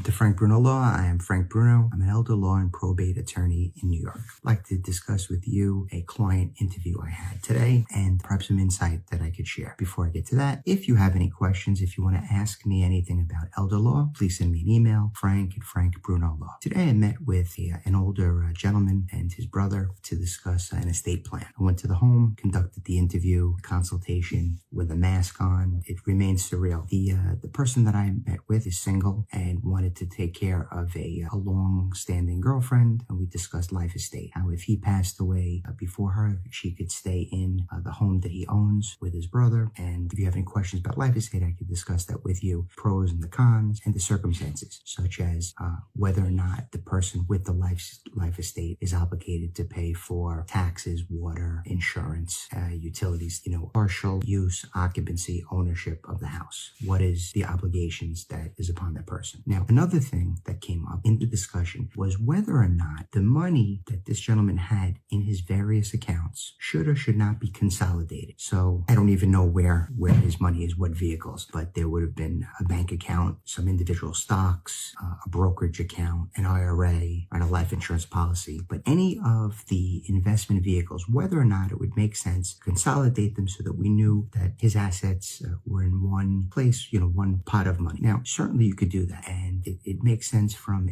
to Frank Bruno Law. I am Frank Bruno. I'm an elder law and probate attorney in New York. I'd like to discuss with you a client interview I had today and perhaps some insight that I could share. Before I get to that, if you have any questions, if you want to ask me anything about elder law, please send me an email, Frank Bruno Law. Today I met with an older gentleman and his brother to discuss an estate plan. I went to the home, conducted the interview, consultation with a mask on. It remains surreal. The person that I met with is single and wanted to take care of a long-standing girlfriend, and we discussed life estate. How if he passed away before her, she could stay in the home that he owns with his brother. And if you have any questions about life estate, I could discuss that with you, pros and the cons, and the circumstances, such as whether or not the person with the life estate is obligated to pay for taxes, water, insurance, utilities, partial use, occupancy, ownership of the house. What is the obligations that is upon that person? Now, another thing that came up in the discussion was whether or not the money that this gentleman had in his various accounts should or should not be consolidated. So I don't even know where his money is, what vehicles, but there would have been a bank account, some individual stocks, a brokerage account, an IRA, and a life insurance policy. But any of the investment vehicles, whether or not it would make sense, consolidate them so that we knew that his assets were in one place, one pot of money. Now, certainly you could do that, and it makes sense from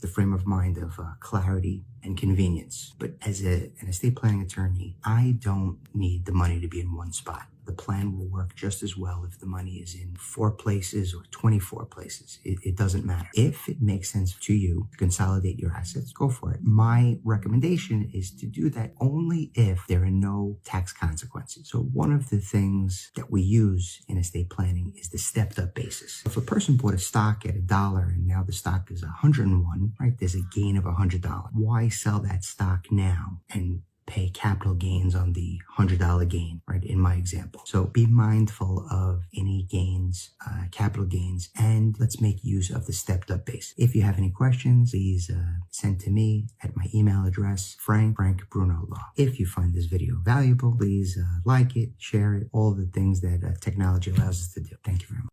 the frame of mind of clarity and convenience. But as an estate planning attorney, I don't need the money to be in one spot. The plan will work just as well if the money is in 4 places or 24 places. It doesn't matter. If it makes sense to you to consolidate your assets, go for it. My recommendation is to do that only if there are no tax consequences. So one of the things that we use in estate planning is the stepped up basis. If a person bought a stock at $1 and now the stock is 101, right? There's a gain of $100. Why sell that stock now and pay capital gains on the $100 gain, right, in my example? So be mindful of any gains, capital gains, and let's make use of the stepped up base. If you have any questions, please send to me at my email address, Frank Bruno Law. If you find this video valuable, please like it, share it, all the things that technology allows us to do. Thank you very much.